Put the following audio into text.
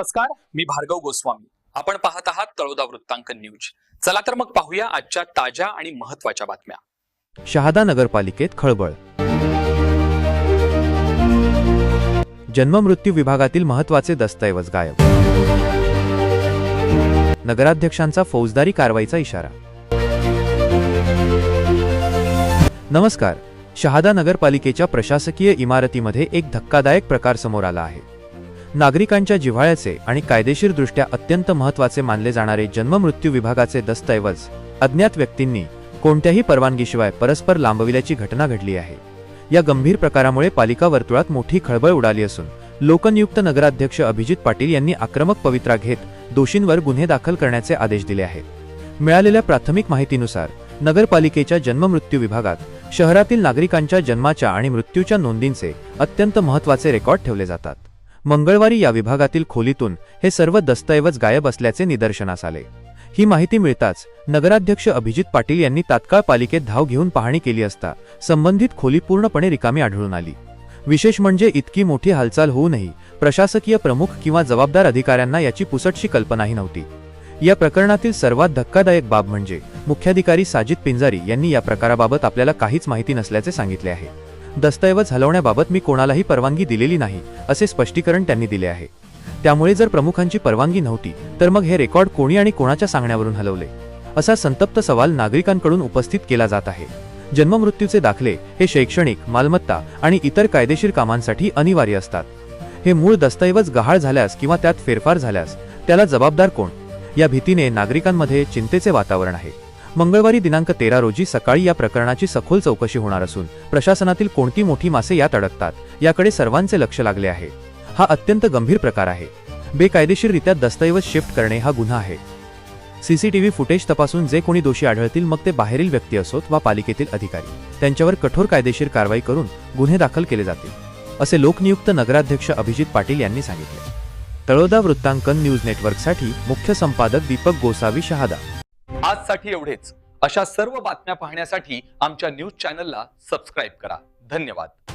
नमस्कार, मी भार्गव गोस्वामी. आपण पाहत आहात तळोदा वृत्तांकन न्यूज. चला तर मग पाहूया आजच्या ताज्या आणि महत्त्वाच्या बातम्या. शहादा नगरपालिकेत खळबळ. जन्ममृत्यू विभागातील महत्त्वाचे दस्तऐवज गायब. नगराध्यक्षांचा फौजदारी कारवाईचा इशारा. नमस्कार. शहादा नगरपालिकेच्या प्रशासकीय इमारतीमध्ये एक धक्कादायक प्रकार समोर आला आहे. नागरिकांच्या जिव्हाळ्याचे आणि कायदेशीरदृष्ट्या अत्यंत महत्त्वाचे मानले जाणारे जन्ममृत्यू विभागाचे दस्तऐवज अज्ञात व्यक्तींनी कोणत्याही परवानगीशिवाय परस्पर लांबविल्याची घटना घडली आहे. या गंभीर प्रकारामुळे पालिका वर्तुळात मोठी खळबळ उडाली असून लोकनियुक्त नगराध्यक्ष अभिजित पाटील यांनी आक्रमक पवित्रा घेत दोषींवर गुन्हे दाखल करण्याचे आदेश दिले आहेत. मिळालेल्या प्राथमिक माहितीनुसार नगरपालिकेच्या जन्ममृत्यू विभागात शहरातील नागरिकांच्या जन्माच्या आणि मृत्यूच्या नोंदींचे अत्यंत महत्त्वाचे रेकॉर्ड ठेवले जातात. मंगळवारी या विभागातील खोलीतून हे सर्व दस्तऐवज गायब असल्याचे निदर्शनास आले. ही माहिती मिळताच नगराध्यक्ष अभिजित पाटील यांनी तात्काळ पालिकेत धाव घेऊन पाहणी केली असता संबंधित खोली पूर्णपणे रिकामी आढळून आली. विशेष म्हणजे इतकी मोठी हालचाल होऊनही प्रशासकीय प्रमुख किंवा जबाबदार अधिकाऱ्यांना याची पुसटशी कल्पनाही नव्हती. या प्रकरणातील सर्वात धक्कादायक बाब म्हणजे मुख्याधिकारी साजिद पिंजारी यांनी या प्रकाराबाबत आपल्याला काहीच माहिती नसल्याचे सांगितले आहे. दस्तऐवज हलवण्याबाबत मी कोणालाही परवानगी दिलेली नाही असे स्पष्टीकरण त्यांनी दिले आहे. त्यामुळे जर प्रमुखांची परवानगी नव्हती तर मग हे रेकॉर्ड कोणी आणि कोणाच्या सांगण्यावरून हलवले असा संतप्त सवाल नागरिकांकडून उपस्थित केला जात आहे. जन्ममृत्यूचे दाखले हे शैक्षणिक, मालमत्ता आणि इतर कायदेशीर कामांसाठी अनिवार्य असतात. हे मूळ दस्तऐवज गहाळ झाल्यास किंवा त्यात फेरफार झाल्यास त्याला जबाबदार कोण या भीतीने नागरिकांमध्ये चिंतेचे वातावरण आहे. मंगळवारी दिनांक 13 रोजी सकाळी या प्रकरणाची सखोल चौकशी होणार असून प्रशासनातील कोणती मोठी मासे यात अडकतात याकडे सर्वांचे लक्ष लागले आहे. हा अत्यंत गंभीर प्रकार आहे. बेकायदेशीररित्या दस्तऐवज शिफ्ट करणे हा गुन्हा आहे. सीसीटीव्ही फुटेज तपासून जे कोणी दोषी आढळतील, मग ते बाहेरील व्यक्ती असोत वा पालिकेतील अधिकारी, त्यांच्यावर कठोर कायदेशीर कारवाई करून गुन्हे दाखल केले जातील, असे लोकनियुक्त नगराध्यक्ष अभिजित पाटील यांनी सांगितले. तळोदा वृत्तांकन न्यूज नेटवर्कसाठी मुख्य संपादक दीपक गोसावी, शहादा. आजसाठी एवढेच. अशा सर्व बातम्या पाहण्यासाठी आमच्या न्यूज चॅनलला सबस्क्राईब करा. धन्यवाद.